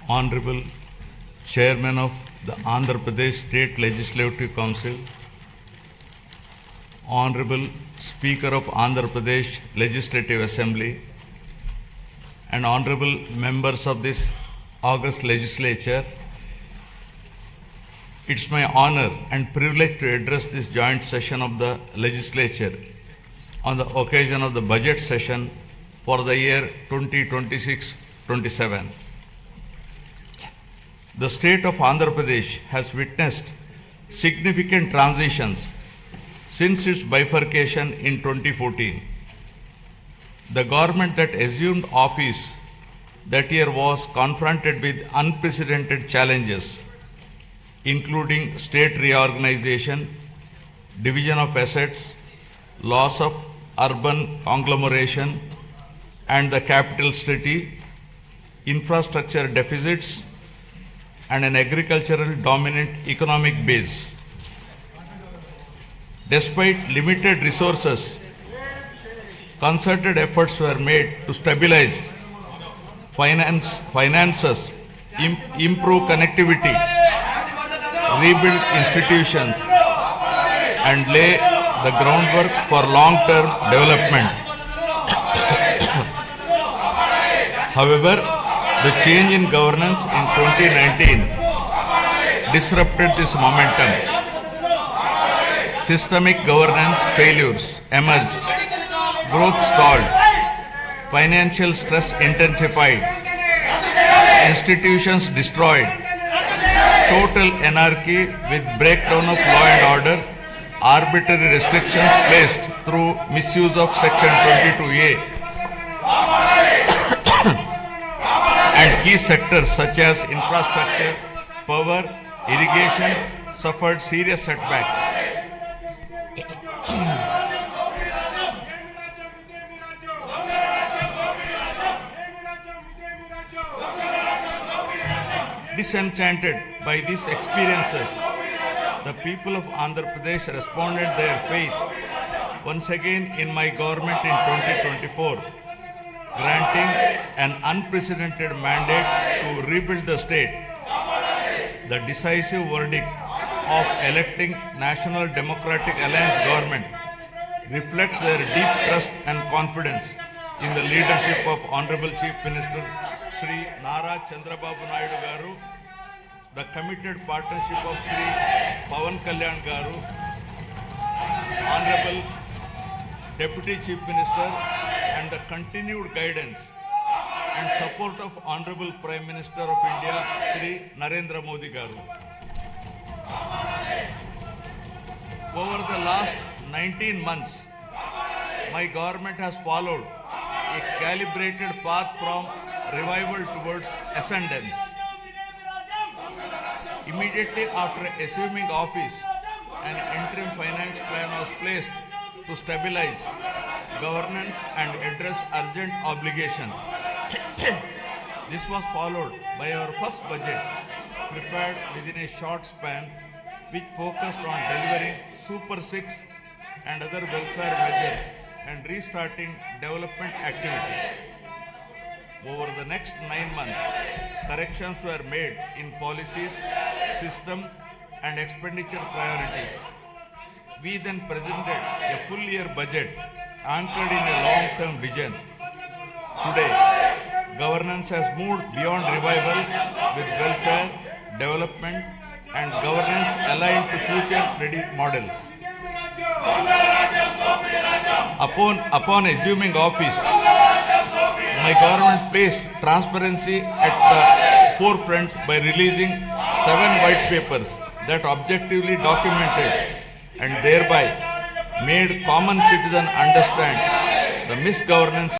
Honorable Chairman of the Andhra Pradesh State Legislative Council, Honorable Speaker of Andhra Pradesh Legislative Assembly, and Honorable members of this August Legislature, it's my honor and privilege to address this joint session of the Legislature on the occasion of the budget session for the year 2026-27. The state of Andhra Pradesh has witnessed significant transitions since its bifurcation in 2014. The government that assumed office that year was confronted with unprecedented challenges, including state reorganization, division of assets, loss of urban conglomeration and the capital city, infrastructure deficits, and an agricultural dominant economic base. Despite limited resources, concerted efforts were made to stabilize finances, improve connectivity, rebuild institutions, and lay the groundwork for long-term development. However, the change in governance in 2019 disrupted this momentum. Systemic governance failures emerged, growth stalled, financial stress intensified, institutions destroyed, total anarchy with breakdown of law and order, arbitrary restrictions placed through misuse of Section 22A, and key sectors such as infrastructure, power, irrigation suffered serious setbacks. Disenchanted by these experiences, the people of Andhra Pradesh responded their faith once again in my government in 2024, granting an unprecedented mandate to rebuild the state. The decisive verdict of electing National Democratic Alliance government reflects their deep trust and confidence in the leadership of Honorable Chief Minister Sri Nara Chandrababu Naidu Garu, the committed partnership of Sri Pawan Kalyan Garu, Honorable Deputy Chief Minister, and the continued guidance and support of Honorable Prime Minister of India, Sri Narendra Modi Garu. Over the last 19 months, my government has followed a calibrated path from revival towards ascendance. Immediately after assuming office, an interim finance plan was placed to stabilize governance and address urgent obligations. This was followed by our first budget, prepared within a short span, which focused on delivering Super 6 and other welfare measures and restarting development activity. Over the next 9 months, corrections were made in policies, system, and expenditure priorities. We then presented a full-year budget anchored in a long-term vision. Today, governance has moved beyond revival with welfare, development, and governance aligned to future-ready models. Upon assuming office, my government placed transparency at the forefront by releasing 7 white papers that objectively documented and thereby made common citizens understand the misgovernance